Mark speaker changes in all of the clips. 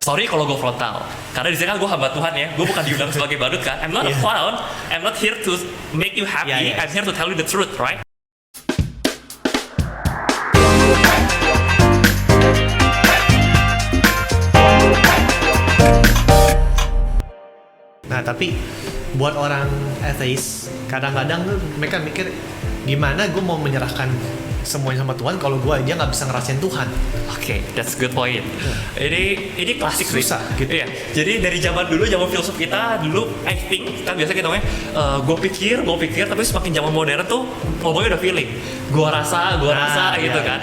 Speaker 1: Sorry kalau gue frontal, karena di sini kan gue hamba Tuhan ya, gue bukan diundang sebagai badut kan. I'm not a clown, I'm not here to make you happy, I'm here to tell you the truth, right?
Speaker 2: Nah tapi buat orang atheis, kadang-kadang tuh mereka mikir gimana gue mau menyerahkan semuanya sama Tuhan kalau gue aja nggak bisa ngerasain Tuhan.
Speaker 1: Oke, that's good point. Ini klasik sih.
Speaker 2: Susah gitu.
Speaker 1: Iya. Jadi dari zaman dulu, zaman filsuf kita dulu, I think kan biasa kita ngomongnya, gue pikir, tapi semakin zaman modern tuh ngomongnya udah feeling. Gue rasa gitu kan.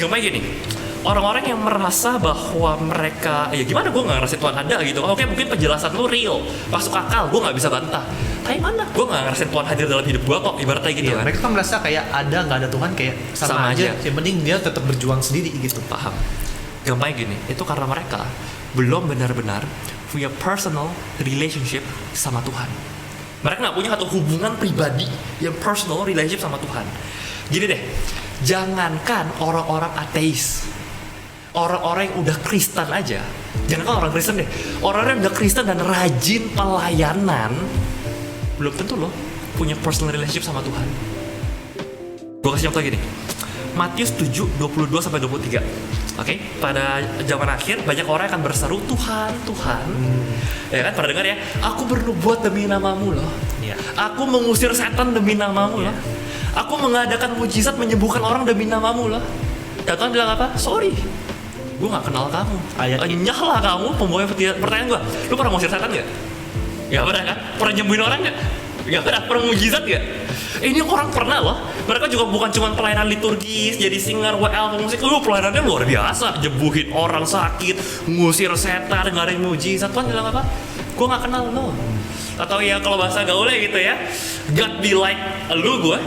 Speaker 1: Cuma gini, orang-orang yang merasa bahwa mereka, ya gimana gue nggak ngerasain Tuhan ada gitu. Oke, mungkin penjelasan lu real, masuk akal, gue nggak bisa bantah. Tapi mana? Gue nggak ngerasain Tuhan hadir dalam hidup gue kok, ibaratnya gitu kan.
Speaker 2: Mereka kan merasa kayak ada nggak ada Tuhan kayak sama aja. Yang penting dia tetap berjuang sendiri gitu.
Speaker 1: Paham? Gampangnya gini, itu karena mereka belum benar-benar punya personal relationship sama Tuhan. Mereka nggak punya satu hubungan pribadi yang personal relationship sama Tuhan. Gini deh, jangankan orang-orang ateis, orang-orang yang udah Kristen aja, jangankan orang Kristen deh, orang-orang yang udah Kristen dan rajin pelayanan, belum tentu loh punya personal relationship sama Tuhan. Gue kasih contoh gini, Matius 7, 22-23. Oke, pada zaman akhir banyak orang akan berseru Tuhan, Tuhan. Ya kan, pada dengar ya, aku bernubuat demi namamu loh. Aku mengusir setan demi namamu loh. Aku mengadakan mujizat menyembuhkan orang demi namamu loh. Dan Tuhan bilang apa? Sorry, gue gak kenal kamu. Nyahlah kamu pembawa pertanyaan gue. Lu pernah ngusir setan gak? Gak pernah kan? Pernah nyembuhin orang gak? Gak pernah. Pernah mujizat gak? Ini orang pernah loh. Mereka juga bukan cuma pelayanan liturgis, jadi singer, WL, pemusik. Pelayanannya luar biasa. Nyembuhin orang sakit, ngusir setan, ngadain mujizat. Tuhan bilang apa? Gue gak kenal lo. Atau ya kalau bahasa gaulnya gitu ya, God be like lu gue.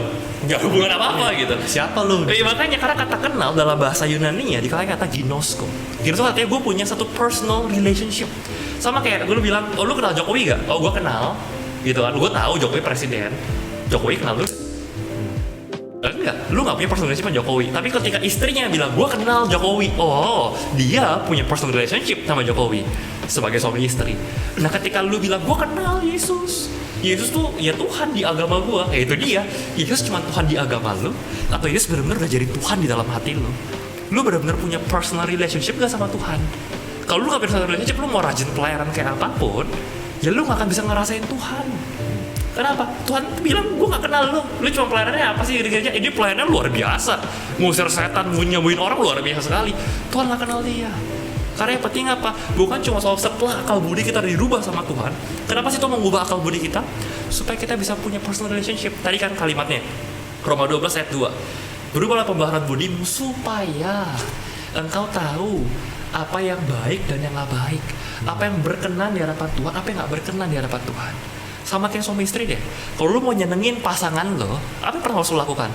Speaker 1: Gak hubungan apa-apa gitu.
Speaker 2: Siapa lu?
Speaker 1: Makanya karena kata kenal dalam bahasa Yunani ya dikali kata ginosko. Ginosko artinya gue punya satu personal relationship. Sama kayak gue bilang, oh lu kenal Jokowi gak? Oh gue kenal. Gitu kan, gue tahu Jokowi presiden. Jokowi kenal lu? Enggak, lu gak punya personal relationship sama Jokowi. Tapi ketika istrinya bilang, gue kenal Jokowi. Oh, dia punya personal relationship sama Jokowi sebagai suami istri. Nah ketika lu bilang, gue kenal Yesus. Yesus tuh ya Tuhan di agama gua, ya itu dia. Yesus cuma Tuhan di agama lu, atau Yesus benar-benar udah jadi Tuhan di dalam hati lu. Lu benar-benar punya personal relationship gak sama Tuhan? Kalau lu gak personal relationship, lu mau rajin pelayanan kayak apapun, ya lu gak akan bisa ngerasain Tuhan. Kenapa? Tuhan bilang, gua gak kenal lu cuma pelayanannya apa sih di gereja? Ini pelayanan luar biasa, ngusir setan, nyembuhin orang luar biasa sekali. Tuhan gak kenal dia. Karena yang penting apa? Bukan cuma soal setelah akal budi kita dirubah sama Tuhan. Kenapa sih Tuhan mengubah akal budi kita? Supaya kita bisa punya personal relationship. Tadi kan kalimatnya Roma 12 ayat 2. Berubahlah pembaharuan budimu supaya engkau tahu apa yang baik dan yang gak baik, apa yang berkenan di hadapan Tuhan, apa yang gak berkenan di hadapan Tuhan. Sama kayak suami istri deh. Kalau lu mau nyenengin pasangan lo, apa yang pernah harus lu lakukan?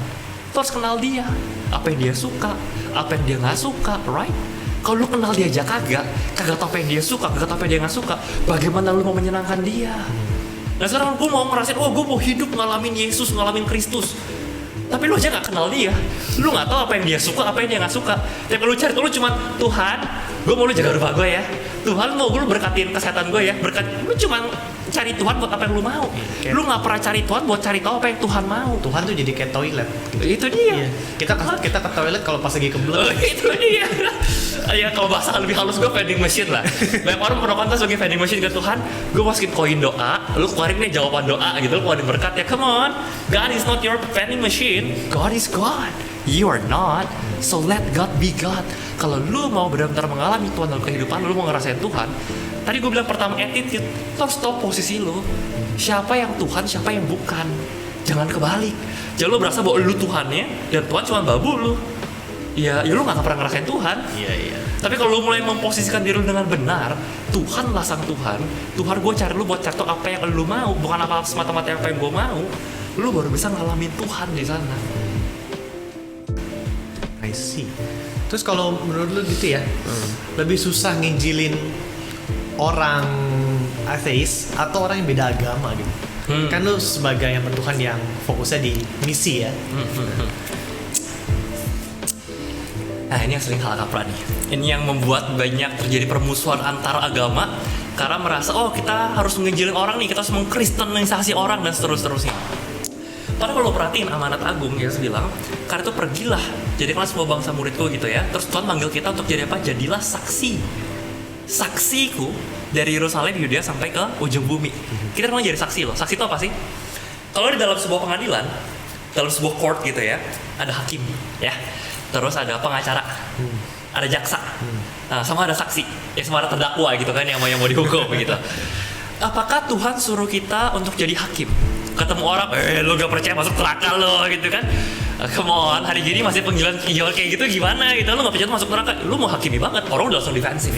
Speaker 1: Lu harus kenal dia. Apa yang dia suka, apa yang dia gak suka, right? Kalau lu kenal dia aja kagak tahu apa yang dia suka, kagak tahu apa yang dia nggak suka, bagaimana lu mau menyenangkan dia? Nah sekarang gue mau ngerasain, gue mau hidup ngalamin Yesus, ngalamin Kristus. Tapi lu aja nggak kenal dia, lu nggak tahu apa yang dia suka, apa yang dia nggak suka. Yang lu cari, lu cuma Tuhan, gue mau lu jaga rumah gue ya. Tuhan mau lu berkatin kesehatan gue ya. Lu cuma cari Tuhan buat apa yang lu mau. Lu nggak pernah cari Tuhan buat cari tahu apa yang Tuhan mau.
Speaker 2: Tuhan tuh jadi kayak toilet. Gitu.
Speaker 1: Itu dia.
Speaker 2: Kita ke toilet kalau pas lagi kebelet.
Speaker 1: Itu dia. Ya kalau bahasa lebih halus gue vending machine lah. Banyak orang pernah kontak sebagai vending machine ke Tuhan. Gue masukin koin doa, lu keluarin nih jawaban doa gitu, lu keluarin berkat ya. Come on, God is not your vending machine. God is God. You are not. So let God be God. Kalau lu mau benar-benar mengalami Tuhan dalam kehidupan lu mau ngerasain Tuhan. Tadi gue bilang pertama attitude, lu harus tahu posisi lu. Siapa yang Tuhan, siapa yang bukan. Jangan kebalik. Jangan lu berasa bahwa lu Tuhannya dan Tuhan cuma babu lu. Ya lu gak pernah ngerasain Tuhan.
Speaker 2: Iya.
Speaker 1: Tapi kalau lu mulai memposisikan diri lu dengan benar, Tuhanlah sang Tuhan. Tuhan gue cari lu buat cari apa yang lu mau, bukan apa semata-mata apa yang gue mau. Lu baru bisa ngalamin Tuhan di sana.
Speaker 2: I see. Terus kalau menurut lu gitu ya, lebih susah nginjilin orang ateis atau orang yang beda agama gitu? Kan lu sebagai yang Tuhan yang fokusnya di misi ya.
Speaker 1: Nah ini yang sering salah kaprah nih. Ini yang membuat banyak terjadi permusuhan antar agama karena merasa oh kita harus menginjilin orang nih, kita harus mengkristenisasi orang dan seterusnya. Padahal kalau perhatiin amanat agung Yesus bilang, karena itu pergilah jadikanlah semua bangsa muridku gitu ya. Terus Tuhan manggil kita untuk jadi apa? Jadilah saksiku dari Yerusalem, Yudea sampai ke ujung bumi. Kita mau jadi saksi loh. Saksi itu apa sih? Kalau di dalam sebuah pengadilan, dalam sebuah court gitu ya, ada hakim ya. Terus ada pengacara, ada jaksa, nah, sama ada saksi, ya sama ada terdakwa gitu kan yang mau dihukum gitu. Apakah Tuhan suruh kita untuk jadi hakim? Ketemu orang, lo gak percaya masuk neraka lo gitu kan? Come on, hari gini masih panggilan kayak gitu gimana gitu? Lo gak percaya masuk neraka, lo mau hakimi banget, orang udah langsung defensif.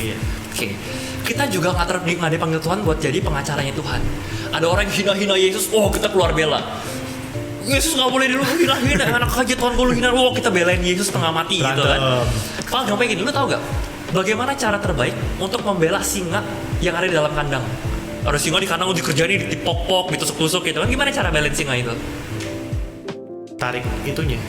Speaker 1: Oke. Kita juga nggak dipanggil Tuhan buat jadi pengacaranya Tuhan. Ada orang yang hina-hina Yesus, oh kita keluar bela. Yesus nggak boleh dulu hina-hina, anak aja Tuhan gue lu hina, oh kita belain Yesus setengah mati gitu kan. Kalau gampang gini, lu tau gak? Bagaimana cara terbaik untuk membela singa yang ada di dalam kandang? Ada singa di kandang dikerjain, dipok-pok, ditusuk-tusuk gitu kan. Gimana cara belain singa itu?
Speaker 2: Tarik itunya,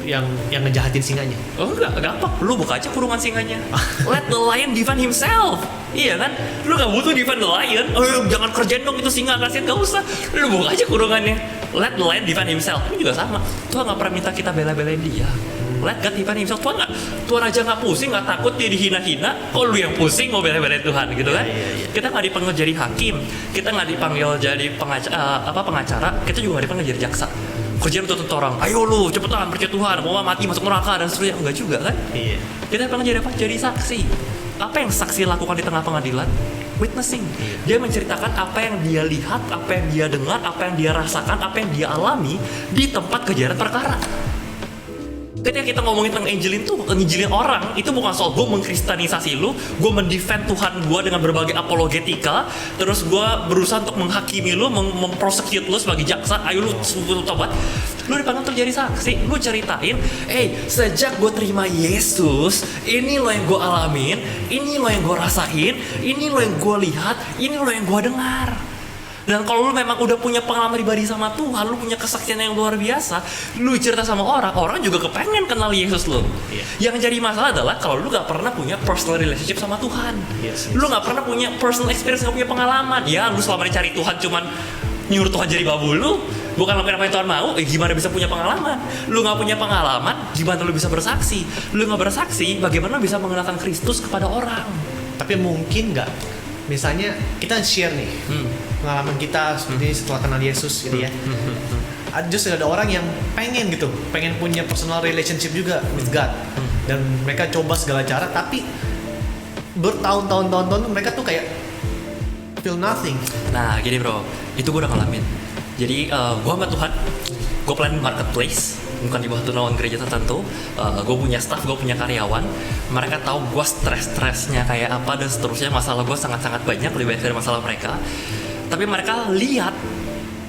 Speaker 2: yang ngejahatin singanya.
Speaker 1: Oh enggak apa, lu buka aja kurungan singanya. Let the lion defend himself. Iya kan, lu gak butuh defend the lion. Oh jangan kerjain dong itu singa, kasihan, gak usah. Lu buka aja kurungannya. Let the lion defend himself. Ini juga sama. Tuhan gak pernah minta kita bela-belain dia. Let God defend himself. Tuhan aja gak pusing, gak takut dia dihina-hina. Kok lu yang pusing mau bela-belain Tuhan gitu kan? Kita gak dipanggil jadi hakim, kita gak dipanggil jadi pengacara, kita juga gak dipanggil jadi jaksa. Kerjaan untuk orang, ayo lu cepetan percaya Tuhan, mau mati masuk neraka dan seterusnya. Enggak juga kan? Iya. Kita pengen jadi apa? Jadi saksi. Apa yang saksi lakukan di tengah pengadilan? Witnessing. Dia menceritakan apa yang dia lihat, apa yang dia dengar, apa yang dia rasakan, apa yang dia alami di tempat kejadian perkara. Ketika kita ngomongin tentang nginjilin orang, itu bukan soal gue mengkristenisasi lu, gue mendefend Tuhan gue dengan berbagai apologetika, terus gue berusaha untuk menghakimi lu, memprosecute lu sebagai jaksa, ayo lu tobat. Lu dipanggil untuk jadi saksi, lu ceritain, sejak gue terima Yesus, ini lo yang gue alamin, ini lo yang gue rasain, ini lo yang gue lihat, ini lo yang gue dengar. Dan kalau lu memang udah punya pengalaman pribadi sama Tuhan, lu punya kesaksian yang luar biasa, lu cerita sama orang juga kepengen kenal Yesus lu. Yang jadi masalah adalah kalau lu gak pernah punya personal relationship sama Tuhan. Lu gak pernah punya personal experience, gak punya pengalaman. Ya lu selama dicari Tuhan cuman nyuruh Tuhan jadi babu lu, bukan lakukan apa yang Tuhan mau, gimana bisa punya pengalaman? Lu gak punya pengalaman, gimana lu bisa bersaksi? Lu gak bersaksi, bagaimana lu bisa mengenalkan Kristus kepada orang?
Speaker 2: Tapi mungkin gak, misalnya kita share nih pengalaman kita seperti setelah kenal Yesus gitu ya. Just ada orang yang pengen punya personal relationship juga with God, dan mereka coba segala cara, tapi bertahun-tahun mereka tuh kayak feel nothing.
Speaker 1: Nah gini bro, itu gue udah ngalamin. Jadi gue sama Tuhan, gue plan marketplace, bukan di bawah naungan gereja tertentu. Gue punya staff, gue punya karyawan. Mereka tahu gue stresnya kayak apa dan seterusnya. Masalah gue sangat-sangat banyak, lebih banyak dari masalah mereka. Tapi mereka lihat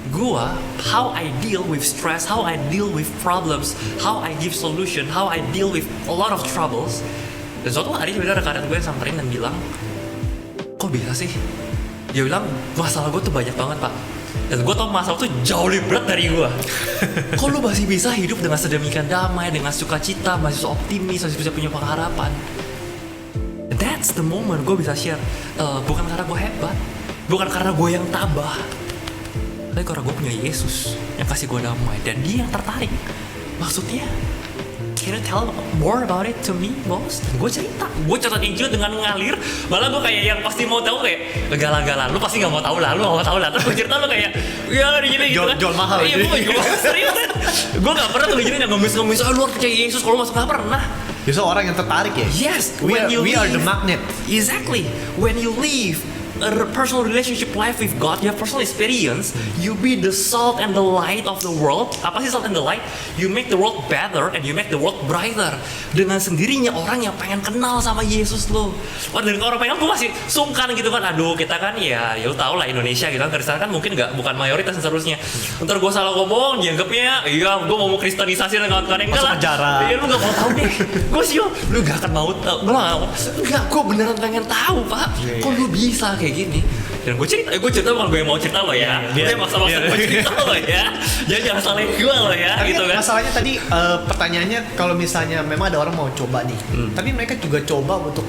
Speaker 1: gue, how I deal with stress, how I deal with problems, how I give solution, how I deal with a lot of troubles. Dan suatu hari sebenarnya ada karyawan gue yang samperin dan bilang, kok bisa sih? Dia bilang, masalah gue tuh banyak banget pak. Dan gue tau masalah tuh jauh lebih berat dari gue. Kok lu masih bisa hidup dengan sedemikian damai, dengan sukacita, masih optimis, masih bisa punya pengharapan. That's the moment gue bisa share. Bukan karena gue hebat, bukan karena gue yang tabah, tapi karena gue punya Yesus yang kasih gue damai, dan dia yang tertarik. Maksudnya, can you tell more about it to me, boss? Dan gue cerita Injil dengan ngalir. Malah gue kayak yang pasti mau tahu kayak galang-galang. Lu pasti gak mau tahu lah, Terus gue cerita lu kayak, ya gini gitu kan.
Speaker 2: Jual mahal.
Speaker 1: Iya, gue serius kan. Gue gak pernah tuh gini yang ngemis-ngemis, lu harus percaya Yesus kalau masuk, gak pernah.
Speaker 2: Justru orang yang tertarik ya.
Speaker 1: Yes,
Speaker 2: we are the magnet.
Speaker 1: Exactly. When you live a personal relationship life with God, you have personal experience, you be the salt and the light of the world. Apa sih salt and the light? You make the world better and you make the world brighter. Dengan sendirinya orang yang pengen kenal sama Yesus lo. Wah, dari orang pengen tuh masih sungkan gitu kan. Aduh, kita kan ya lu tau lah Indonesia gitu kan, Kristen kan mungkin bukan mayoritas dan seterusnya. Ntar gue salah ngomong, dianggapnya iya gue mau kristenisasi dan kawan-kawan. Enggak lah. Iya, lu gak mau tahu deh. Gue sih lu gak akan mau tahu. Enggak, gue beneran pengen tahu pak. Kok lu bisa kayak gini? Dan gue cerita bukan gue yang mau cerita lo ya. Gue yang maksa-maksa gue cerita lo ya. Jangan salahin gue lo ya.
Speaker 2: Tapi
Speaker 1: gitu kan.
Speaker 2: Masalahnya tadi pertanyaannya kalau misalnya memang ada orang mau coba nih, tapi mereka juga coba untuk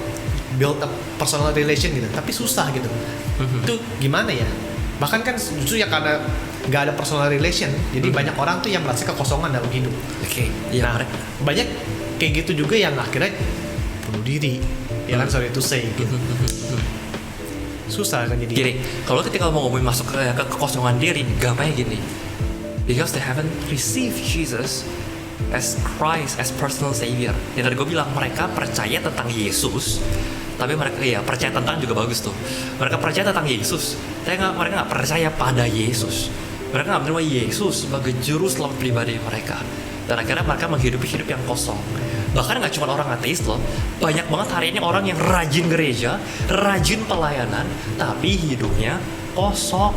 Speaker 2: build up personal relation gitu, tapi susah gitu. Itu gimana ya? Bahkan kan justru ya karena nggak ada personal relation, jadi banyak orang tuh yang merasa kekosongan dalam hidup.
Speaker 1: Oke. Iya.
Speaker 2: Nah, banyak kayak gitu juga yang akhirnya bunuh diri, ya kan, sorry to say gitu. Susah kan jadi.
Speaker 1: Gini, kalau ketika mau ngomongin masuk ke kekosongan diri, gampangnya gini. Because they haven't received Jesus as Christ, as personal savior. Yang tadi gue bilang, mereka percaya tentang Yesus, tapi mereka percaya tentang juga bagus tuh. Mereka percaya tentang Yesus, tapi mereka nggak percaya pada Yesus. Mereka nggak menerima Yesus sebagai juru selamat pribadi mereka. Dan akhirnya mereka menghidupi hidup yang kosong. Bahkan nggak cuma orang ateis loh, banyak banget hari ini orang yang rajin gereja, rajin pelayanan, tapi hidupnya kosong.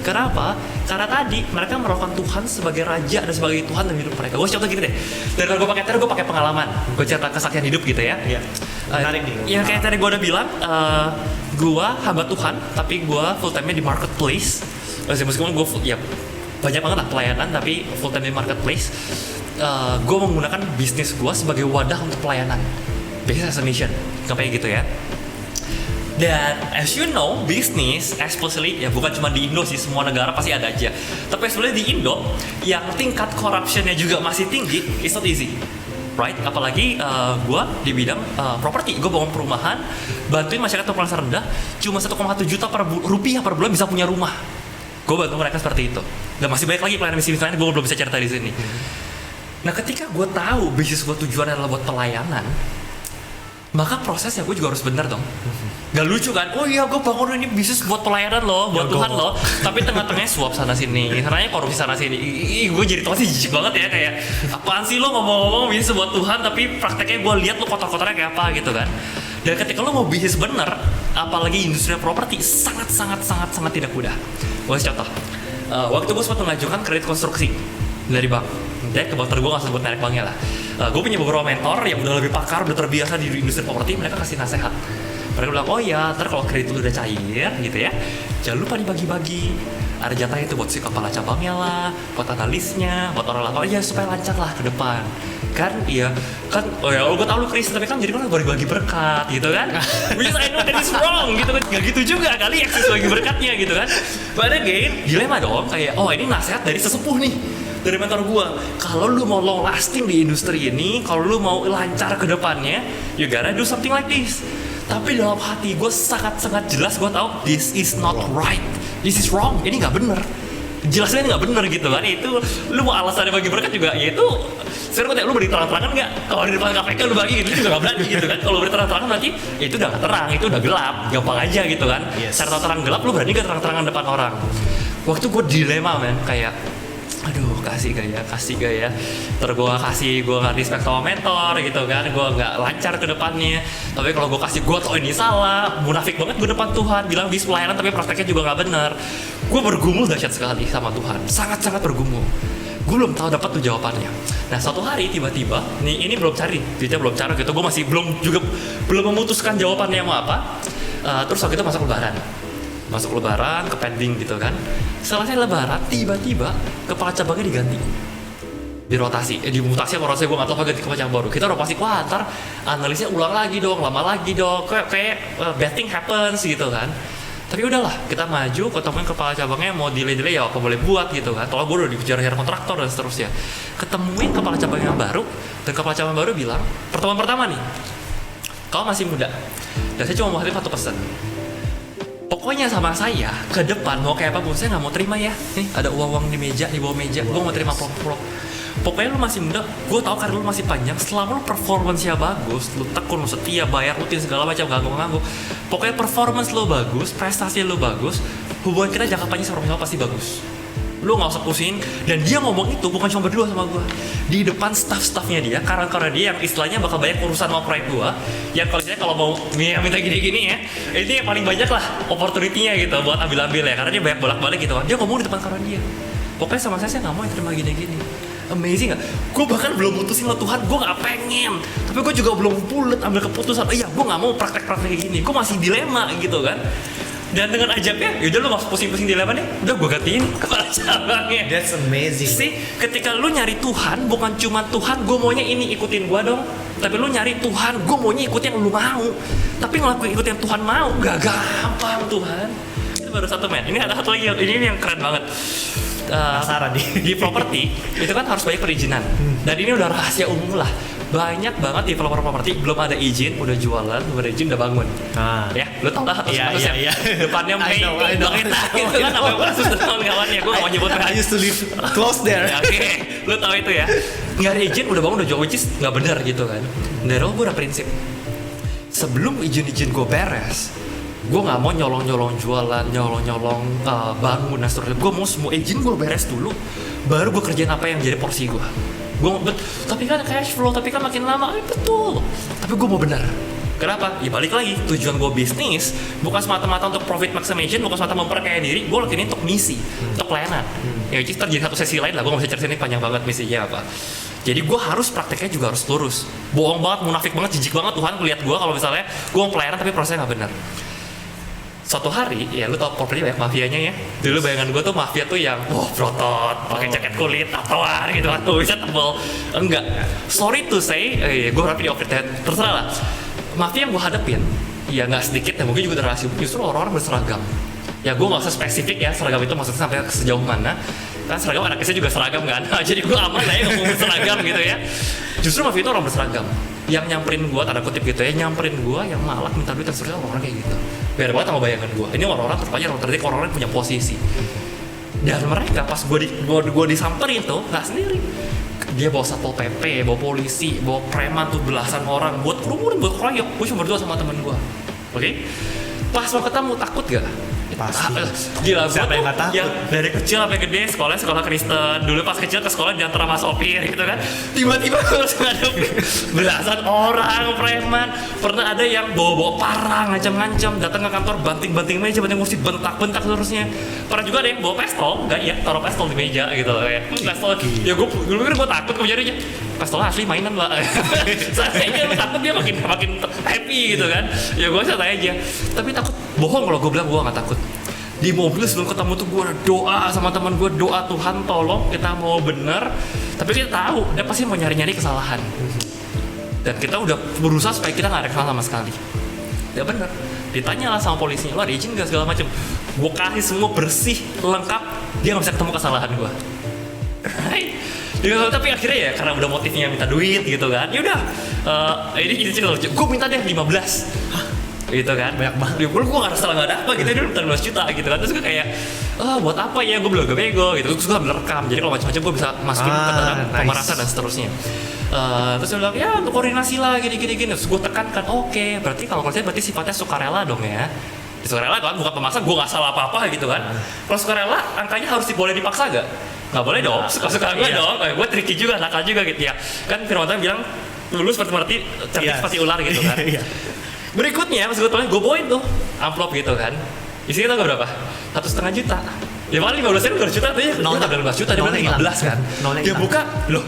Speaker 1: Kenapa? Karena tadi mereka merokan Tuhan sebagai raja dan sebagai Tuhan dalam hidup mereka. Gue contoh gini deh, dari gue pakai pengalaman, gue cerita kesaksian hidup gitu ya.
Speaker 2: Iya. Menarik nih.
Speaker 1: Yang kayak tadi gue udah bilang, gue hamba Tuhan, tapi gue full time-nya di marketplace. Meskipun gue banyak banget lah pelayanan, tapi full time di marketplace. Gue menggunakan bisnis gue sebagai wadah untuk pelayanan, business as a mission, kayak gitu ya. Dan as you know, bisnis, especially ya bukan cuma di Indo sih, semua negara pasti ada aja. Tapi sebenarnya di Indo, yang tingkat corruptionnya juga masih tinggi, it's not easy, right? Apalagi gue di bidang properti, gue bangun perumahan, bantuin masyarakat berpenghasilan rendah, cuma 1,1 juta rupiah per bulan bisa punya rumah. Gue bantu mereka seperti itu. Dan masih banyak lagi pelayanan bisnis lain, gue belum bisa cerita di sini. Nah, ketika gue tahu bisnis gue tujuannya adalah buat pelayanan, maka prosesnya gue juga harus benar dong. Gak lucu kan? Oh iya, gue bangun ini bisnis buat pelayanan loh, buat Tuhan loh. Tapi tengah-tengahnya suap sana sini, caranya korupsi sana sini. Gue jadi tuh sih jijik banget ya, kayak apaan sih lo ngomong-ngomong bisnis buat Tuhan, tapi prakteknya gue lihat lo kotor-kotornya kayak apa gitu kan. Dan ketika lo mau bisnis bener, apalagi industri properti, sangat tidak mudah. Gue kasih contoh. Waktu gue sempat mengajukan kredit konstruksi dari bank. Ke bank gue gak sebut merek banknya lah. Gue punya beberapa mentor yang udah lebih pakar, udah terbiasa di industri properti, mereka kasih nasihat. Mereka bilang, oh ya, ntar kalau kredit lu udah cair gitu ya, jangan lupa dibagi-bagi. Ada jatahnya itu buat si kepala cabangnya lah, buat analisnya, buat orang lain, ya supaya lancar lah ke depan. Kan, iya, kan, oh ya, gue tau lu Kristen, tapi kan jadi kan bagi-bagi berkat gitu kan. Which is I know that is wrong gitu kan, gak gitu juga kali eksis bagi berkatnya gitu kan. But again, dilema dong, kayak, oh ini nasihat dari sesepuh nih, dari mentor gue. Kalau lu mau long lasting di industri ini, kalau lu mau lancar ke depannya, you gotta do something like this. Tapi dalam hati gue sangat jelas, gue tahu this is not right, this is wrong, ini nggak bener, jelasnya ini nggak bener gitu kan. Itu lu mau alasannya bagi berkat juga, yaitu sekarang gue lu beri terang-terangan nggak? Kalau di depan KPK lu bagi gitu juga nggak berani gitu kan. Kalau beri terang-terangan berarti itu udah nggak terang, itu udah gelap, gampang aja gitu kan. Secara terang gelap lu berani nggak terang-terangan depan orang? Waktu gue dilema men, kayak aduh kasih gak ya, gue gak respect sama mentor gitu kan, gue gak lancar ke depannya. Tapi kalau gue kasih, gue tau ini salah, munafik banget gue depan Tuhan, bilang bis pelayanan tapi prakteknya juga gak benar. Gue bergumul dahsyat sekali sama Tuhan, sangat bergumul. Gue belum tahu dapat tuh jawabannya. Nah suatu hari tiba-tiba, ini belum cari, duitnya belum cari gitu, gue masih belum memutuskan jawabannya mau apa. Terus waktu itu masuk lebaran ke pending gitu kan. Selesai lebaran tiba-tiba kepala cabangnya diganti, dimutasi apa rasanya gue nggak tahu apa, ganti kepala cabang baru. Kita udah pasti wah ntar analisnya ulang lagi dong, lama lagi dong, kayak bad thing happens gitu kan. Tapi udahlah, kita maju ketemuin kepala cabangnya, mau delay ya apa boleh buat gitu kan. Soalnya gue udah dikejar kontraktor dan seterusnya. Ketemuin kepala cabang yang baru, dan kepala cabang baru bilang, pertemuan pertama nih, kau masih muda dan saya cuma mau hadir satu pesan. Pokoknya sama saya ke depan mau kayak apapun saya nggak mau terima ya. Nih ada uang di meja, di bawah meja, gue mau terima plok-plok. Pokoknya lu masih muda, gue tahu karir lu masih panjang. Selama lu performance-nya bagus, lu tekun, lu setia, bayar rutin segala macam, ganggu. Pokoknya performance lu bagus, prestasi lu bagus, hubungan kita jangka panjang sama pasti bagus. Lu nggak usah pusing. Dan dia ngomong itu bukan cuma berdua sama gue, di depan staff-staffnya dia, karena dia yang istilahnya bakal banyak urusan sama proyek gue. Yang kalau mau minta gini-gini ya, ini yang paling banyak lah opportunity-nya gitu buat ambil ya, karena dia banyak bolak-balik gitu. Dia ngomong di depan karena dia, pokoknya sama saya nggak mau terima gini-gini. Amazing gak? Gue bahkan belum mutusin lo Tuhan, gue gak pengen. Tapi gue juga belum bulat ambil keputusan. Iya, gue gak mau praktek-praktek kayak gini. Gue masih dilema gitu kan. Dan dengan ajaknya, yaudah lu gak usah pusing-pusing dilema deh, udah gue gantiin kepala cabangnya.
Speaker 2: That's amazing.
Speaker 1: See, ketika lu nyari Tuhan, bukan cuma Tuhan, gue maunya ini, ikutin gue dong. Tapi lu nyari Tuhan, gue maunya ikutin yang lu mau. Tapi ngelakuin ikutin yang Tuhan mau, gak gampang Tuhan. Itu baru satu men. Ini ada satu lagi, ini yang keren banget.
Speaker 2: Penasaran nih.
Speaker 1: Di properti itu kan harus banyak perizinan. Dan ini udah rahasia umum lah. Banyak banget developer properti belum ada izin, udah jualan, belum ada izin, udah bangun. Ya, lu tau lah.
Speaker 2: Iya.
Speaker 1: Depannya Mei,
Speaker 2: I know.
Speaker 1: itu kan apa yang kasus kawan-kawannya. Gue gak mau nyebut
Speaker 2: I used to live close there.
Speaker 1: Oke, lu tau itu ya. Nggak ada izin, udah bangun, udah jual, which is nggak benar gitu kan. Dari awal gue udah prinsip, sebelum izin-izin gue beres, gue nggak mau nyolong-nyolong jualan, nyolong-nyolong bangun dan seterusnya. Gue mau semua izin gue beres dulu, baru gue kerjain apa yang jadi porsi gue. Tapi kan cash flow, tapi kan makin lama, betul. Tapi gue mau benar. Kenapa? Ya balik lagi, tujuan gue bisnis bukan semata-mata untuk profit maximization, bukan semata memperkaya diri. Gue lakuin ini untuk misi, untuk pelayanan. Ya itu terjadi satu sesi lain lah, gue gak bisa cerita ini panjang banget misinya apa. Jadi gue harus prakteknya juga harus lurus. Bohong banget, munafik banget, jijik banget Tuhan ngeliat gue kalau misalnya gue mau pelayanan tapi prosesnya gak benar. Suatu hari, ya lu tau properti banyak mafianya ya. Dulu bayangan gue tuh mafia tuh yang berotot, pakai jaket kulit, tatoan gitu kan, bisa tebel. Enggak. Sorry to say, gue harap di offer terserah lah. Mafia yang gue hadapin, ya nggak sedikit, ya mungkin juga rahasia, justru orang-orang berseragam. Ya gue nggak usah spesifik ya seragam itu maksudnya sampai sejauh mana. Kan seragam anak saya juga seragam kan, jadi gue aman lah ya ngomong berseragam gitu ya. Justru mafia itu orang berseragam. Yang nyamperin gue, tanda kutip gitu ya, nyamperin gue yang malah minta duit dan seterusnya, orang-orang kayak gitu. Biar banget sama bayangan gue. Ini orang-orang terpajang, orang-orang punya posisi. Dan mereka pas gue disamperin tuh nggak sendiri. Dia bawa satpol pp, bawa polisi, bawa preman tuh belasan orang buat kerumunan, buat keroyok. Gue cuma berdua sama temen gue. Oke? Pas mau ketemu takut gak?
Speaker 2: Pasti.
Speaker 1: Gila,
Speaker 2: siapa yang nggak takut?
Speaker 1: Yang dari kecil sampai gede sekolah Kristen. Dulu pas kecil ke sekolah diantar sama sopir gitu kan. Tiba-tiba harus ngadep belasan orang preman. Pernah ada yang bawa parang, ngancam-ngancam, datang ke kantor banting-banting meja, banting kursi, bentak-bentak terusnya. Pernah juga ada yang bawa pistol, enggak ya, taruh pistol di meja gitu loh ya. Pistol. Ya gue pikir gue takut kejadiannya. Pistol asli mainan lah. Saya takut dia makin happy gitu kan. Ya gue santai aja. Tapi takut bohong kalau gue bilang gue nggak takut. Di mobil sebelum ketemu tuh gue ada doa sama teman gue, doa Tuhan tolong kita mau bener. Tapi kita tahu dia pasti mau nyari-nyari kesalahan. Dan kita udah berusaha supaya kita nggak ada kesalahan sama sekali. Ya bener. Ditanya lah sama polisinya, lo ada izin nggak segala macam. Gue kasih semua bersih, lengkap, dia nggak bisa ketemu kesalahan gue. Right? Tapi akhirnya ya karena udah motifnya minta duit gitu kan, yaudah ini cerita lucu, gue minta deh 15 gitu kan, banyak banget. Gue gak ada salah, gak ada apa gitu, dia minta 15 juta gitu kan. Terus gue kayak, buat apa ya, gue belum bego gitu. Gue suka merekam, jadi kalau macam-macam gue bisa masukin ke dalam pemerasan dan seterusnya. Terus dia bilang, ya untuk koordinasi lah gini. Terus gue tekankan, oke, berarti kalau koordinasi berarti sifatnya sukarela dong ya. Sukarela kan bukan pemaksa, gue gak salah apa-apa gitu kan. Kalau sukarela, angkanya harus boleh dipaksa gak? Gak boleh dong, suka-suka gue dong. Gue tricky juga, nakal juga gitu ya. Kan Firman Tuhan bilang, lulus seperti cerdik seperti ular gitu kan. Berikutnya, pas gue tulis, gue bawain tuh amplop gitu kan. Isinya tau gak berapa? 1,5 juta. Ya paling 15 ribu juta tuh ya, dia gak 15 juta, dia bilang 15 kan. Dia buka, loh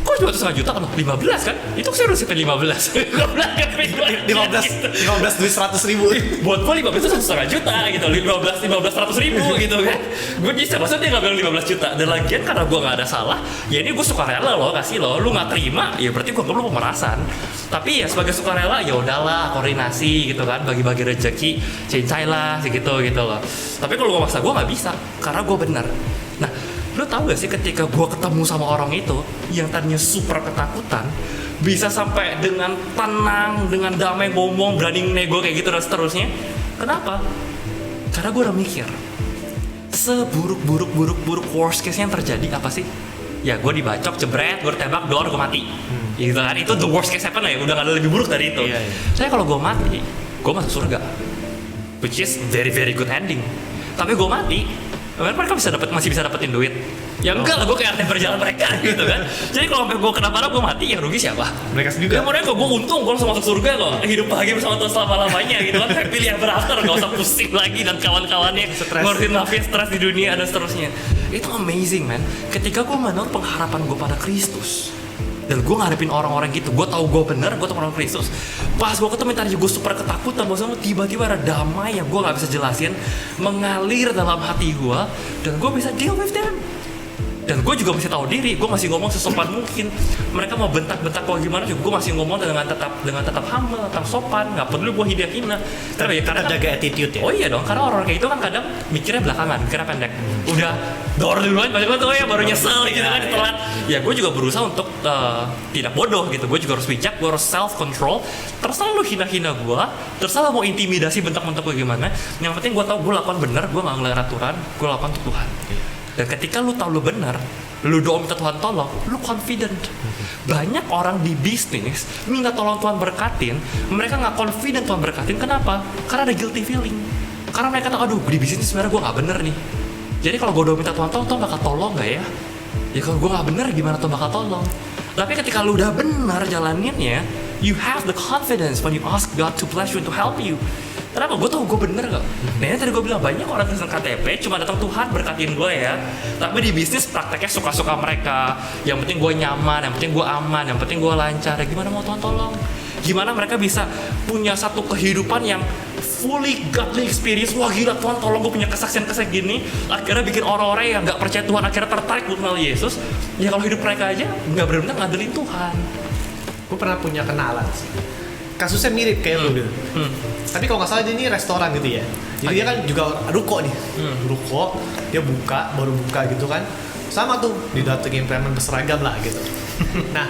Speaker 1: kok cuma 1,5 juta kan? 15 kan? Itu saya udah siapin 15.
Speaker 2: 15 duit 100 ribu.
Speaker 1: Buat gue 15 itu 1,5 juta gitu. 15 100 ribu gitu kan. Gue bisa, maksudnya dia gak bilang 15 juta. Dan lagian karena gue gak ada salah, ya ini gue sukarela loh, kasih loh. Lu gak terima, ya berarti gue gak perlu pemerasan. Tapi ya sebagai sukarela, ya udahlah, koordinasi gitu kan, bagi-bagi rezeki, cincai lah, segitu gitu loh. Tapi kalau gue maksa, gue gak bisa, karena gue benar. Nah, lu tahu gak sih ketika gue ketemu sama orang itu yang tadinya super ketakutan, bisa sampai dengan tenang, dengan damai ngomong, berani nego kayak gitu dan seterusnya. Kenapa? Karena gue udah mikir, seburuk-buruk worst case yang terjadi apa sih? Ya gue dibacok, jebret, gue ditembak, dor, gue mati. Gitu kan, itu the worst case happen lah ya, udah gak ada lebih buruk dari itu. Saya kalau gue mati, gue masuk surga, which is very very good ending. Tapi gue mati, mereka masih bisa dapetin duit. Ya enggak lah, gue kayak arti berjalan mereka gitu kan. Jadi kalau gue kenapa-napa gue mati, yang rugi siapa?
Speaker 2: Mereka juga.
Speaker 1: Ya mereka, gue untung gue langsung masuk surga kok, hidup bahagia bersama Tuhan selama-lamanya gitu kan. Pilih yang berafter, gak usah pusing lagi dan kawan-kawannya ngurusin mafia, stres di dunia dan seterusnya. Itu amazing man. Ketika gue menaruh pengharapan gue pada Kristus, Dan gue ngadepin orang-orang gitu, gue tahu gue bener, gue tahu orang Kristus. Pas gue ketemu tadi, gue super ketakutan, bahwa tiba-tiba ada damai yang gue nggak bisa jelasin mengalir dalam hati gue, dan gue bisa deal with them. Dan gue juga masih tahu diri, gue masih ngomong sesopan mungkin. Mereka mau bentak-bentak kok gimana juga, gue masih ngomong dengan tetap humble, tetap sopan, nggak perlu gue hina. Tapi ya karena
Speaker 2: jaga attitude ya.
Speaker 1: Oh iya dong, karena orang kayak itu kan kadang mikirnya belakangan, mikirnya pendek. Udah door duluan, pas tuh ya baru nyesel gitu kan, telat. Ya gue juga berusaha untuk tidak bodoh gitu. Gue juga harus bijak, gue harus self control. Terserah lu hina gue, terserah mau intimidasi bentak-bentak gue gimana. Yang penting gue tahu gue lakukan benar, gue nggak ngelanggar aturan, gue lakukan untuk Tuhan. Dan ketika lu tahu lu benar, lu doa minta Tuhan tolong, lu confident. Banyak orang di bisnis minta tolong Tuhan berkatin, mereka nggak confident Tuhan berkatin. Kenapa? Karena ada guilty feeling. Karena mereka tahu, aduh di bisnis sebenarnya gue nggak bener nih. Jadi kalau gue doa minta Tuhan tolong, Tuhan bakal tolong nggak ya? Ya kalau gue nggak bener, gimana Tuhan bakal tolong? Tapi ketika lu udah benar jalaninnya, you have the confidence when you ask God to bless you and to help you. Kenapa? Gue tau gue bener gak? Nah ini tadi gue bilang banyak orang Kristen KTP cuma datang Tuhan berkatin gue ya. Tapi di bisnis prakteknya suka-suka mereka. Yang penting gue nyaman, yang penting gue aman, yang penting gue lancar. Ya gimana mau Tuhan tolong? Gimana mereka bisa punya satu kehidupan yang fully godly experience? Wah gila Tuhan tolong gue punya kesaksian-kesaksian gini. Akhirnya bikin orang-orang yang gak percaya Tuhan akhirnya tertarik untuk kenal Yesus. Ya kalau hidup mereka aja gak benar-benar ngandelin Tuhan.
Speaker 2: Gue pernah punya kenalan sih. Kasusnya mirip kayak lu gitu. Tapi kalau nggak salah dia ini restoran gitu ya. Jadi dia kan juga ruko nih. Ruko, dia baru buka gitu kan. Sama tuh, didatengin preman berseragam lah gitu. Nah,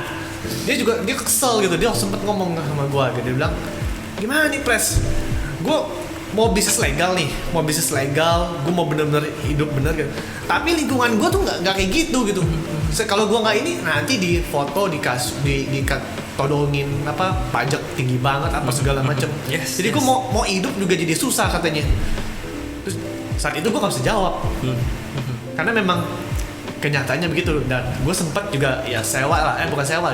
Speaker 2: dia kesel gitu. Dia sempet ngomong sama gua gitu. Dia bilang, "Gimana nih, Pres? Gua mau bisnis legal nih, gue mau bener-bener hidup bener gitu. Tapi lingkungan gue tuh nggak kayak gitu. Kalau gue nggak ini, nanti di foto todongin apa pajak tinggi banget apa segala macam. Jadi gue mau hidup juga jadi susah katanya. Terus saat itu gue nggak bisa jawab, karena memang kenyataannya begitu. Dan gue sempat juga ya bukan sewa,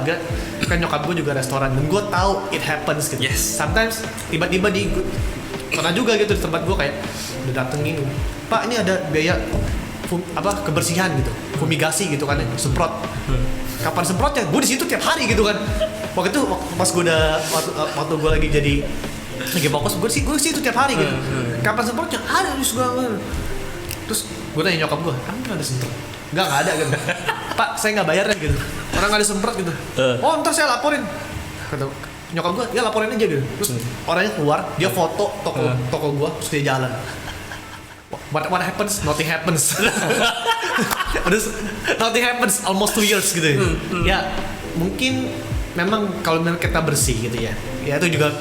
Speaker 2: kan nyokap gue juga restoran dan gue tahu it happens gitu. Sometimes tiba-tiba pernah juga gitu di tempat gue kayak udah datengin, Pak ini ada biaya kebersihan gitu, fumigasi gitu kan, semprot. Kapan semprotnya? Gue di situ tiap hari gitu kan. Waktu itu pas gue waktu gue lagi fokus, gue di situ tiap hari gitu. Kapan semprotnya? Ada di sekolah. Terus gue tanya nyokap gue, kamu nggak ada semprot? Nggak ada gitu. Pak saya nggak bayarnya gitu. Orang nggak ada semprot gitu. Oh ntar saya laporin. Kata nyokap gue, ya laporin aja gitu. Terus orangnya keluar, dia foto toko gue, terus dia jalan. What happens? Nothing happens. Nothing happens almost 2 years gitu ya. Ya mungkin memang kalau kita bersih gitu ya. Ya itu juga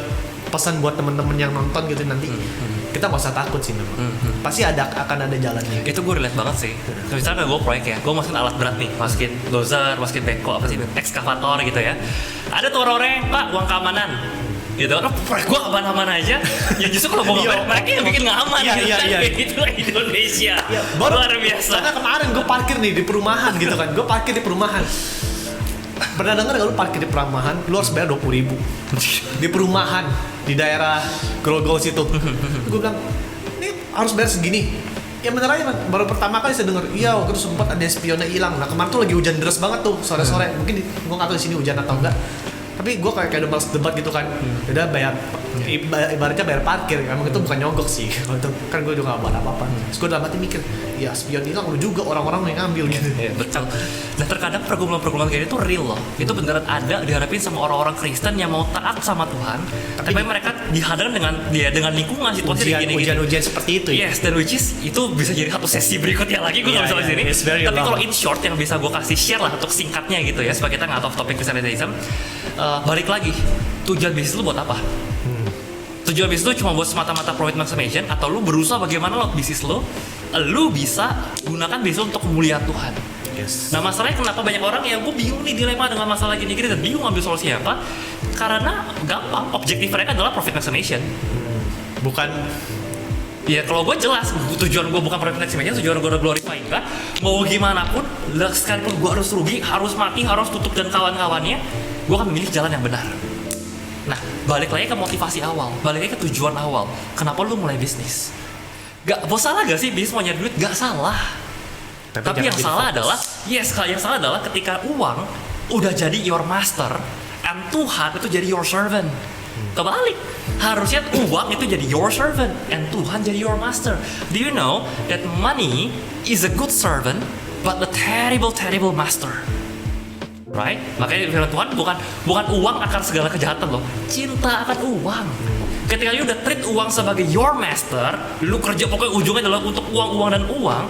Speaker 2: pesan buat teman-teman yang nonton gitu nanti. Kita nggak usah takut sih memang. Pasti akan ada jalannya.
Speaker 1: Itu gue relate banget sih. Misalnya gue proyek ya, gue masukin alat berat nih, masukin dozer, masukin beko, apa sih, ekskavator gitu ya. Ada tuh orang-orang, Pak, uang keamanan. Gitu kan, proyek gue aman-aman aja. Ya justru kalau gue nggak mereka yang bikin nggak aman. Iya. Itulah Indonesia. Luar biasa.
Speaker 2: Karena kemarin gue parkir nih di perumahan gitu kan. Gue parkir di perumahan. Pernah dengar gak lu parkir di perumahan, lu harus bayar 20.000 di perumahan di daerah Grogol situ. Gue bilang, ini harus bayar segini. Ya bener aja kan, baru pertama kali saya denger, iya waktu itu sempat ada spionnya hilang. Nah kemarin tuh lagi hujan deras banget tuh, sore-sore. Mungkin gue gak tahu di sini hujan atau enggak. Tapi gue kayak udah males debat gitu kan. Udah bayar, ibaratnya bayar parkir. Emang itu bukan nyogok sih. Kan gue juga gak buat apa-apa. Terus gue dalam hati mikir, ya spion hilang lu juga orang-orang yang ngambil gitu.
Speaker 1: Ya, betul. Nah terkadang pergumulan-pergumulan kayak itu real loh. Itu beneran ada dihadapin sama orang-orang Kristen yang mau taat sama Tuhan. Tapi mereka dihadapkan dengan lingkungan situasi kayak gini.
Speaker 2: Ujian seperti itu ya.
Speaker 1: Yes, dan which is itu bisa jadi satu sesi berikutnya lagi. Gue nggak bisa di sini. Tapi kalau in short yang bisa gue kasih share lah untuk singkatnya gitu ya, supaya kita nggak off topik Christianism. Balik lagi, tujuan bisnis lu buat apa? Tujuan bisnis lu cuma buat semata-mata profit maximization, atau lu berusaha bagaimana lo bisnis lu bisa gunakan bisnis lu untuk kemuliaan Tuhan. Nah masalahnya kenapa banyak orang yang gue bingung nih dilema dengan masalah gini-gini dan bingung ambil solusinya apa? Karena gampang, objektif mereka adalah profit maximization.
Speaker 2: Bukan.
Speaker 1: Ya kalau gue jelas tujuan gue bukan profit maximization, tujuan gue udah glorifying kan. Mau gimana pun, sekalipun gue harus rugi, harus mati, harus tutup dan kawan-kawannya, gue akan memilih jalan yang benar. Nah, balik lagi ke motivasi awal, balik lagi ke tujuan awal. Kenapa lu mulai bisnis? Salah gak sih bisnis mau nyari duit? Gak salah. Tapi yang salah adalah, yang salah adalah ketika uang udah jadi your master, and Tuhan itu jadi your servant. Kebalik, harusnya uang itu jadi your servant, and Tuhan jadi your master. Do you know that money is a good servant, but a terrible master? Right? Makanya firman Tuhan bukan uang akan segala kejahatan loh, cinta akan uang. Ketika lu udah treat uang sebagai your master, lu kerja pokoknya ujungnya adalah untuk uang dan uang.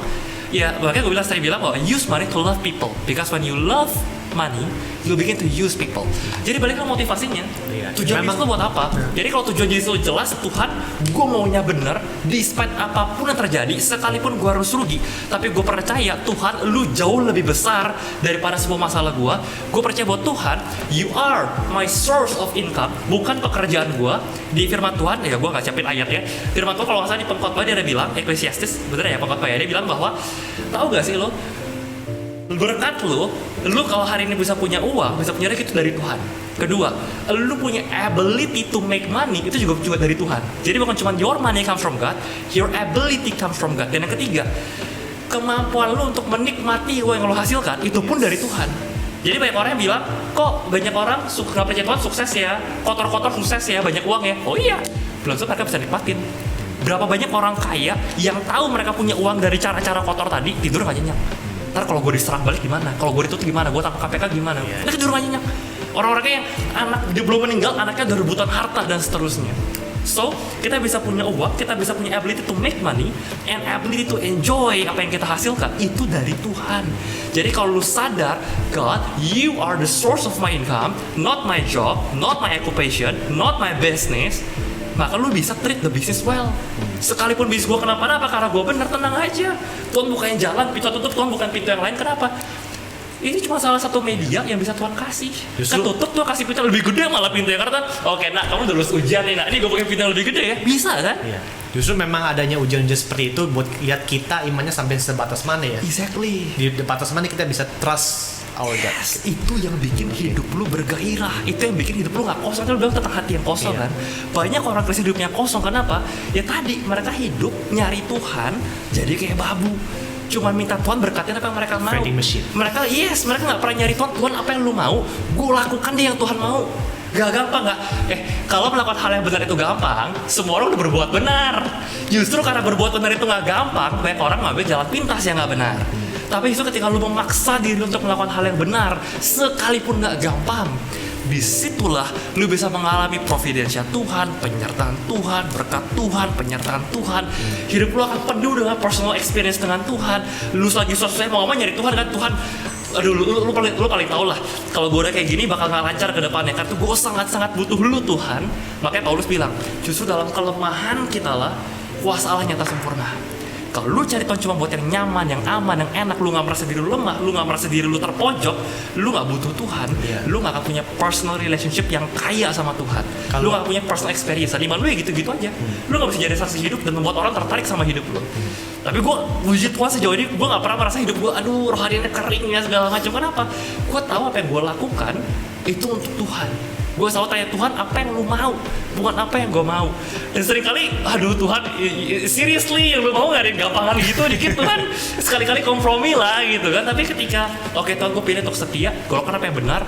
Speaker 1: Ya makanya gue bilang bahwa use money to love people, because when you love money, you begin to use people. Jadi balik ke motivasinya. Tujuan bisnis lo buat apa? Jadi kalau tujuan bisnis lo jelas, Tuhan, gue maunya bener, despite apapun yang terjadi, sekalipun gue harus rugi, tapi gue percaya Tuhan, lu jauh lebih besar daripada semua masalah gue. Gue percaya bahwa Tuhan, you are my source of income, bukan pekerjaan gue. Di firman Tuhan, ya gue nggak siapin ayatnya. Firman Tuhan kalau nggak salah di Pengkhotbah dia ada bilang, Ecclesiastes, bener ya Pengkhotbah ya, dia bilang bahwa, tahu gak sih lo, berkat lu kalau hari ini bisa punya uang, bisa punya rezeki itu dari Tuhan. Kedua, lu punya ability to make money itu juga dari Tuhan. Jadi bukan cuma your money comes from God, your ability comes from God. Dan yang ketiga, kemampuan lu untuk menikmati uang yang lu hasilkan itu pun dari Tuhan. Jadi banyak orang yang bilang, kok banyak orang gak percaya Tuhan sukses ya, kotor-kotor sukses ya, banyak uang ya. Oh iya, belum tentu mereka bisa nikmatin. Berapa banyak orang kaya yang tahu mereka punya uang dari cara-cara kotor tadi, tidur gak nyenyak. Ntar kalau gue diserang balik gimana? Kalau gue ditutup gimana? Gue tangkap KPK gimana? Mereka tidur gak nyenyak. Orang-orangnya yang dia belum meninggal, anaknya udah rebutan harta dan seterusnya. So, kita bisa punya uang, kita bisa punya ability to make money, and ability to enjoy apa yang kita hasilkan, itu dari Tuhan. Jadi kalau lu sadar, God, you are the source of my income, not my job, not my occupation, not my business, maka lu bisa treat the business well. Sekalipun bisnis gue kenapa-napa, karena gue bener, tenang aja. Tuhan bukain jalan, pintu tutup, Tuhan bukan pintu yang lain. Kenapa? Ini cuma salah satu media yang bisa Tuhan kasih. Justru, kan tutup tuh kasih pintu yang lebih gede malah pintu yang karena oke, nak kamu udah lulus ujian nih, nak ini gue pakai pintu yang lebih gede ya, bisa kan? Iya.
Speaker 2: Justru memang adanya ujian-ujian seperti itu buat lihat kita imannya sampai sebatas mana ya.
Speaker 1: Exactly.
Speaker 2: Di batas mana kita bisa trust our God.
Speaker 1: Yes, itu yang bikin hidup lu bergairah. Itu yang bikin hidup lu gak kosong. Kan lu bilang tentang hati yang kosong kan. Banyak orang Kristen hidupnya kosong. Kenapa? Ya tadi mereka hidup nyari Tuhan jadi kayak babu. Cuma minta Tuhan berkatin apa yang mereka mau. Mereka gak pernah nyari Tuhan apa yang lu mau, gue lakukan deh yang Tuhan mau. Gak gampang gak? Kalau melakukan hal yang benar itu gampang, semua orang udah berbuat benar. Justru karena berbuat benar itu gak gampang, banyak orang ngambil jalan pintas yang gak benar. Tapi itu ketika lu memaksa diri untuk melakukan hal yang benar, sekalipun gak gampang, disitulah lu bisa mengalami providensia Tuhan, penyertaan Tuhan, berkat Tuhan, penyertaan Tuhan. Hidup lu akan penuh dengan personal experience dengan Tuhan. Lu lagi susah mau nyari Tuhan kan, Tuhan, aduh lu paling tau lah, kalau gue udah kayak gini bakal gak lancar ke depannya, karena gue sangat-sangat butuh lu Tuhan. Makanya Paulus bilang, justru dalam kelemahan kita lah kuasa Allah nyata sempurna. Kalau lu cari Tuhan cuma buat yang nyaman, yang aman, yang enak, lu gak merasa diri lu lemah, lu gak merasa diri lu terpojok, lu gak butuh Tuhan, lu gak akan punya personal relationship yang kaya sama Tuhan. Lu gak punya personal experience, iman lu ya gitu-gitu aja. Lu gak bisa jadi saksi hidup dan membuat orang tertarik sama hidup lu. Tapi gue puji Tuhan sejauh ini, gue gak pernah merasa hidup gue, aduh rohaninya kering ya segala macam. Kenapa? Gue tahu apa yang gue lakukan itu untuk Tuhan. Gue selalu tanya Tuhan, apa yang lu mau, bukan apa yang gue mau. Dan seringkali, aduh Tuhan, seriously yang lu mau gak ada yang gampangan gitu dikit Tuhan. Sekali-kali kompromi lah gitu kan. Tapi ketika, oke Tuhan gue pilih untuk setia, gue lakukan apa yang benar.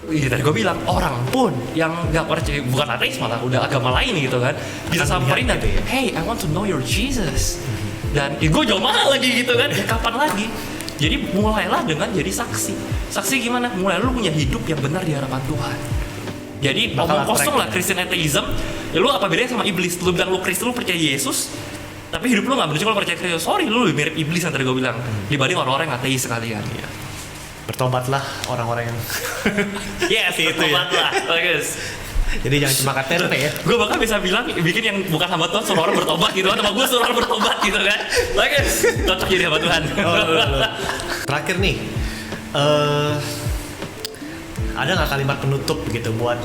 Speaker 1: Tadi gue bilang, orang pun yang gak percaya, bukan ateis malah, udah agama lain gitu kan, bisa samperin dan, hey I want to know your Jesus. Dan gue jauh mana lagi gitu kan, ya kapan lagi. Jadi mulailah dengan jadi saksi. Saksi gimana? Mulai lu punya hidup yang benar di hadapan Tuhan. Jadi omong kosong lah Christian atheism. Ya lu apa bedanya sama iblis? Lu bilang lu Kristen, lu percaya Yesus, tapi hidup lu gak benar. Kalau percaya Yesus, sorry lu lebih mirip iblis yang tadi gue bilang, dibanding orang-orang yang ateis sekalian. Ya.
Speaker 2: Bertobatlah orang-orang yang
Speaker 1: yes, bertobatlah. Bagus.
Speaker 2: Jadi jangan cuma KTP ya.
Speaker 1: Gue bahkan bisa bilang bikin yang bukan hamba Tuhan suruh orang bertobat gitu kan, sama gue suruh orang bertobat gitu kan. Bagus. Cocok jadi hamba Tuhan.
Speaker 2: Terakhir nih, ada nggak kalimat penutup gitu buat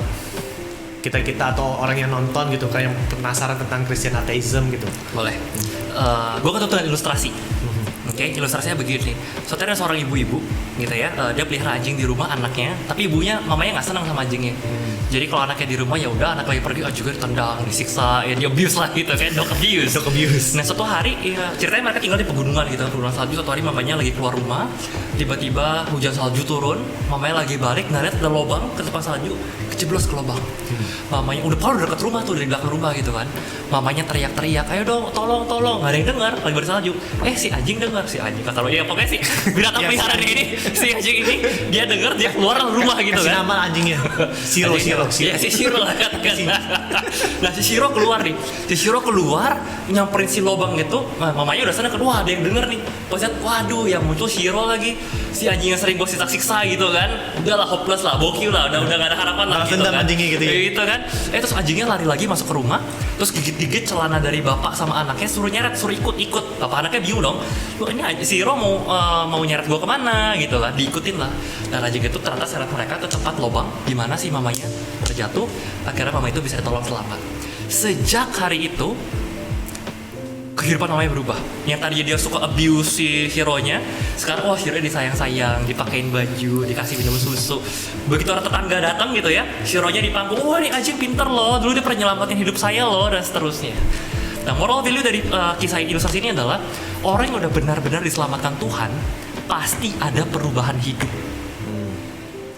Speaker 2: kita atau orang yang nonton gitu kan, yang penasaran tentang Christian atheism gitu?
Speaker 1: Boleh. Gue kan tuh ilustrasi. Oke, ilustrasinya begini. Suatu hari ada seorang ibu-ibu gitu ya, dia pelihara anjing di rumah anaknya, tapi mamanya nggak senang sama anjingnya. Jadi kalau anaknya di rumah ya udah, anak lagi pergi juga ditendang, disiksa, ya di abuse lah gitu kan, dog abuse. Nah suatu hari, ya, ceritanya mereka tinggal di pegunungan gitu, pegunungan salju. Suatu hari mamanya lagi keluar rumah, tiba-tiba hujan salju turun, mamanya lagi balik, ngeliat ada lubang ke depan salju, kejeblos ke lubang. Mamanya udah dekat rumah tuh, dari belakang rumah gitu kan. Mamanya teriak-teriak, ayo dong, tolong, nggak ada yang dengar, lagi bersalju. Si anjing dengar, kata lo, ya pokoknya sih binatang peliharaan ini, si anjing ini dia dengar, dia keluar rumah gitu
Speaker 2: Kasih
Speaker 1: kan.
Speaker 2: nama anjingnya Shiro.
Speaker 1: Ya, si Shiro lah katakan. Nah si Shiro keluar nih, nyamperin si lobang itu. Nah, mamanya udah sana kedua, ada yang denger nih. Pas lihat, waduh, yang muncul Shiro lagi, si anjing yang sering gue siksa gitu kan. Udahlah, hopeless lah, bokil lah, udah gak ada harapan lah gitu kan.
Speaker 2: Anjingnya gitu ya.
Speaker 1: Gitu kan. Terus anjingnya lari lagi masuk ke rumah, terus gigit-gigit celana dari bapak sama anaknya, suruh nyeret, suruh ikut. Bapak anaknya bingung dong, ini si Shiro mau nyeret gue kemana gitu kan, diikutin lah. Dan anjing itu ternyata seret mereka ke tempat lobang di mana si mamanya terjatuh. Akhirnya mama itu bisa ditolong selamat. Sejak hari itu kehidupan mamanya berubah. Yang tadinya dia suka abuse si Shiro-nya, sekarang Shiro disayang-sayang, dipakein baju, dikasih minum susu. Begitu orang tetangga datang gitu ya, Shiro-nya dipanggung, wah nih anjing pinter loh, dulu dia pernah nyelamatin hidup saya loh, dan seterusnya. Nah, moral value dari kisah ilustrasi ini adalah orang yang udah benar-benar diselamatkan Tuhan pasti ada perubahan hidup.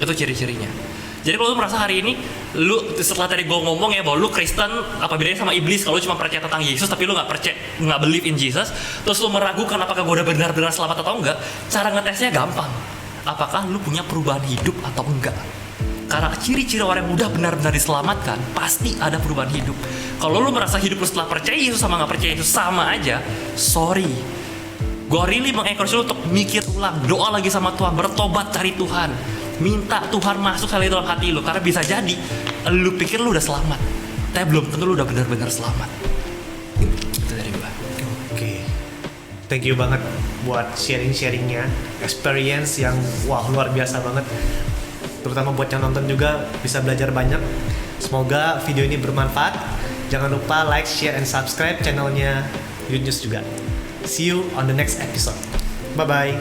Speaker 1: Itu ciri-cirinya. Jadi kalau lu merasa hari ini, lu setelah tadi gue ngomong ya bahwa lu Kristen, apa bedanya sama iblis kalau lu cuma percaya tentang Yesus tapi lu nggak believe in Jesus, terus lu meragukan apakah gue udah benar-benar selamat atau enggak, cara ngetesnya gampang. Apakah lu punya perubahan hidup atau enggak? Karena ciri-ciri orang yang udah benar-benar diselamatkan pasti ada perubahan hidup. Kalau lu merasa hidup lu setelah percaya Yesus sama nggak percaya Yesus sama aja, sorry. Gue really mengencourage lu untuk mikir ulang, doa lagi sama Tuhan, bertobat cari Tuhan, minta Tuhan masuk sekali dalam hati lu. Karena bisa jadi lu pikir lu udah selamat, tapi belum tentu lu udah benar-benar selamat. Itu dari gue.
Speaker 2: Oke. Thank you banget buat sharing-sharingnya, experience yang wah luar biasa banget. Terutama buat yang nonton juga bisa belajar banyak. Semoga video ini bermanfaat. Jangan lupa like, share, and subscribe channelnya Good News juga. See you on the next episode. Bye-bye.